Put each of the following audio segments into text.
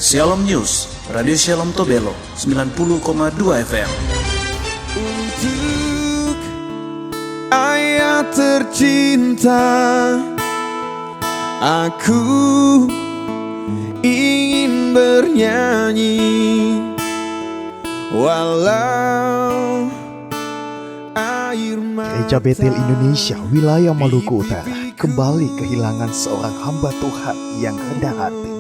Shalom News, Radio Shalom Tobelo, 90,2 FM. Untuk ayah tercinta, aku ingin bernyanyi walau air mata. Gereja Betel Indonesia wilayah Maluku Utara kembali kehilangan seorang hamba Tuhan yang rendah hati.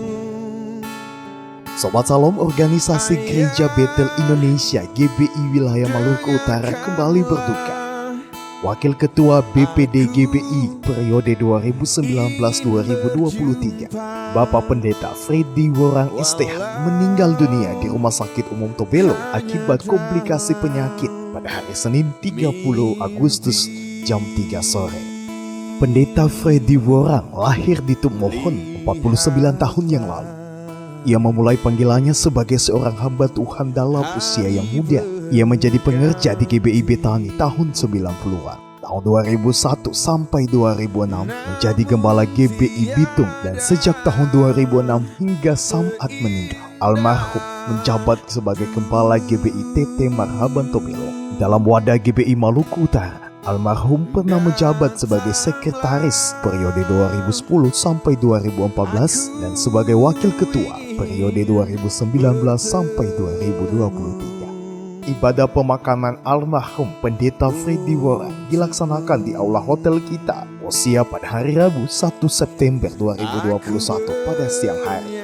Sobat Salam, organisasi Gereja Betel Indonesia GBI wilayah Maluku Utara kembali berduka. Wakil Ketua BPD GBI periode 2019-2023, Bapak Pendeta Freddy Worang STH meninggal dunia di Rumah Sakit Umum Tobelo akibat komplikasi penyakit pada hari Senin 30 Agustus jam 3 sore. Pendeta Freddy Worang lahir di Tumohon 49 tahun yang lalu. Ia memulai panggilannya sebagai seorang hamba Tuhan dalam usia yang muda. Ia menjadi pengerja di GBI Betani tahun 90-an. Tahun 2001 sampai 2006 menjadi gembala GBI Bitung, dan sejak tahun 2006 hingga saat meninggal, almarhum menjabat sebagai gembala GBI TT Marhaban Tobelo. Dalam wadah GBI Maluku Utara, almarhum pernah menjabat sebagai sekretaris periode 2010 sampai 2014 dan sebagai wakil ketua periode 2019 sampai 2023. Ibadah pemakaman almarhum Pendeta Freddy Worang dilaksanakan di Aula Hotel Kita Osia pada hari Rabu 1 September 2021 pada siang hari.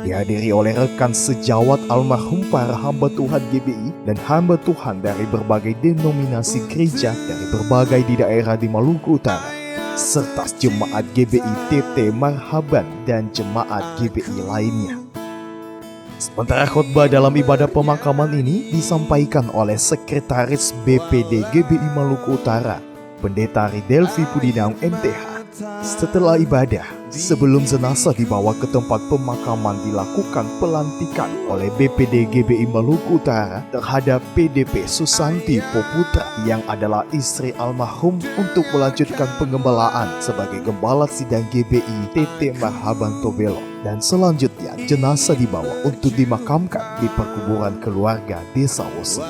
Dihadiri oleh rekan sejawat almarhum, para hamba Tuhan GBI dan hamba Tuhan dari berbagai denominasi gereja dari berbagai di daerah di Maluku Utara, serta jemaat GBI TT Marhaban dan jemaat GBI lainnya. Sementara khotbah dalam ibadah pemakaman ini disampaikan oleh Sekretaris BPD GBI Maluku Utara, Pendeta Ridelvi Pudinaung MTH. Setelah ibadah, sebelum jenazah dibawa ke tempat pemakaman, dilakukan pelantikan oleh BPD GBI Maluku Utara terhadap PDP Susanti Poputra yang adalah istri almarhum untuk melanjutkan pengembalaan sebagai gembala sidang GBI TT Marhaban Tobelo. Dan selanjutnya jenazah dibawa untuk dimakamkan di perkuburan keluarga Desa Osia.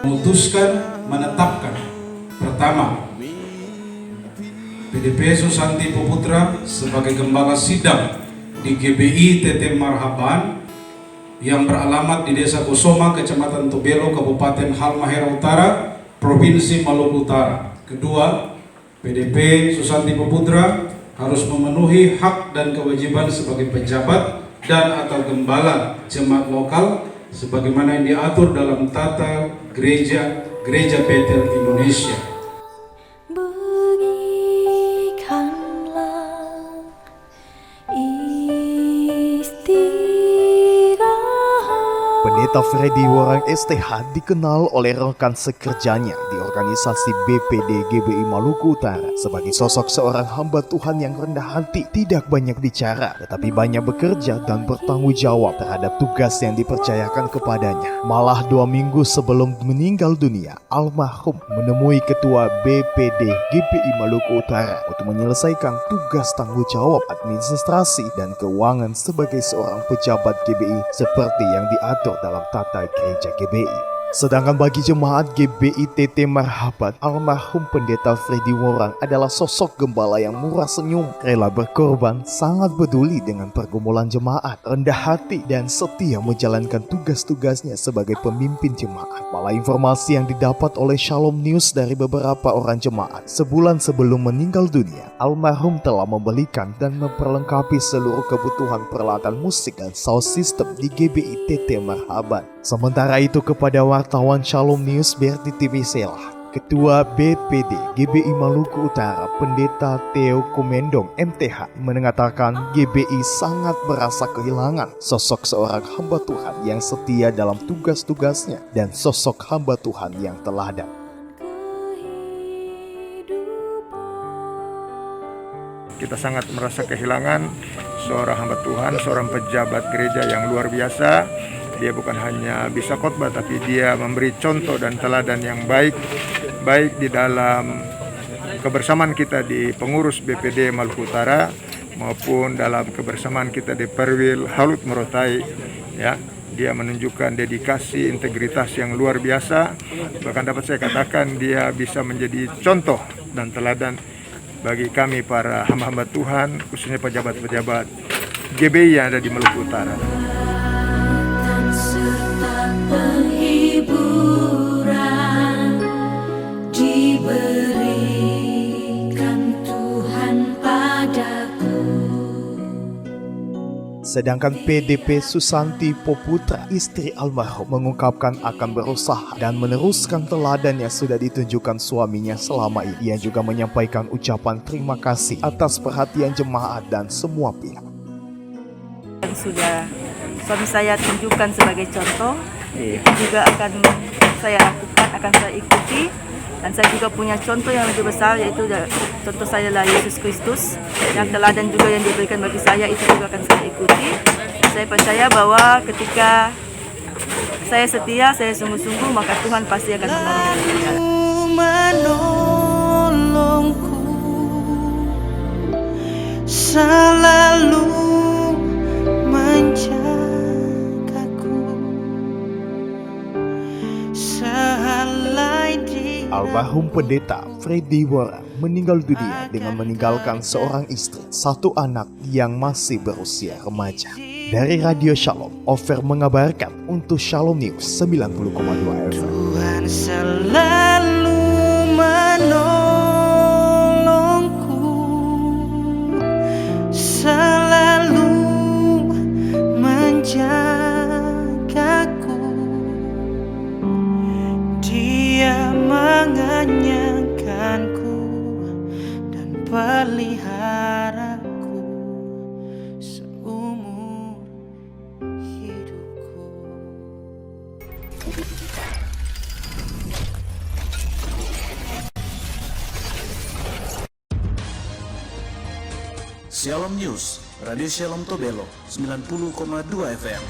Memutuskan menetapkan pertama PDP Susanti Poputra sebagai gembala sidang di GBI TT Marhaban yang beralamat di Desa Kusoma, Kecamatan Tobelo, Kabupaten Halmahera Utara, Provinsi Maluku Utara. Kedua, PDP Susanti Poputra harus memenuhi hak dan kewajiban sebagai pejabat dan atau gembala jemaat lokal sebagaimana yang diatur dalam tata Gereja Betel Indonesia. Pendeta Freddy Worang STH dikenal oleh rekan sekerjanya di organisasi BPD GBI Maluku Utara sebagai sosok seorang hamba Tuhan yang rendah hati, tidak banyak bicara tetapi banyak bekerja dan bertanggung jawab terhadap tugas yang dipercayakan kepadanya. Malah 2 minggu sebelum meninggal dunia, almarhum menemui Ketua BPD GBI Maluku Utara untuk menyelesaikan tugas tanggung jawab administrasi dan keuangan sebagai seorang pejabat GBI seperti yang diatur dalam tata gereja GBI. Sedangkan bagi jemaat GBI TT Marhaban, almarhum Pendeta Freddy Worang adalah sosok gembala yang murah senyum, rela berkorban, sangat peduli dengan pergumulan jemaat, rendah hati, dan setia menjalankan tugas-tugasnya sebagai pemimpin jemaat. Malah informasi yang didapat oleh Shalom News dari beberapa orang jemaat, sebulan sebelum meninggal dunia, almarhum telah membelikan dan memperlengkapi seluruh kebutuhan peralatan musik dan sound system di GBI TT Marhaban. Sementara itu, kepada wartawan Shalom News Berti TV Selah, Ketua BPD GBI Maluku Utara Pendeta Theo Komendong MTH mengatakan GBI sangat merasa kehilangan sosok seorang hamba Tuhan yang setia dalam tugas-tugasnya dan sosok hamba Tuhan yang teladan. Kita sangat merasa kehilangan seorang hamba Tuhan, seorang pejabat gereja yang luar biasa. Dia bukan hanya bisa khotbah, tapi dia memberi contoh dan teladan yang baik di dalam kebersamaan kita di pengurus BPD Maluku Utara, maupun dalam kebersamaan kita di Perwil Halut Merotai, ya. Dia menunjukkan dedikasi, integritas yang luar biasa. Bahkan dapat saya katakan dia bisa menjadi contoh dan teladan bagi kami para hamba-hamba Tuhan, khususnya pejabat-pejabat GBI yang ada di Maluku Utara. Serta penghiburan diberikan Tuhan padaku. Sedangkan PDP Susanti Poputra, istri almarhum, mengungkapkan akan berusaha dan meneruskan teladan yang sudah ditunjukkan suaminya selama ini. Ia juga menyampaikan ucapan terima kasih atas perhatian jemaat dan semua pihak. Yang sudah suami saya tunjukkan sebagai contoh, itu juga akan saya lakukan, akan saya ikuti. Dan saya juga punya contoh yang lebih besar, yaitu contoh saya adalah Yesus Kristus. Yang teladan juga yang diberikan bagi saya, itu juga akan saya ikuti. Saya percaya bahwa ketika saya setia, saya sungguh-sungguh, maka Tuhan pasti akan Menolongku, selalu menjagaku, sehelai di Almarhum Pendeta Freddy Worang meninggal dunia dengan meninggalkan seorang istri, satu anak yang masih berusia remaja. Dari Radio Shalom, Ofer mengabarkan untuk Shalom News 90,2 FM. Tuhan selalu menolongku, selalu menjagaku. Dia mengenyangkanku dan peliharaku seumur hidupku. Shalom News, Radio Shalom Tobelo 90,2 FM.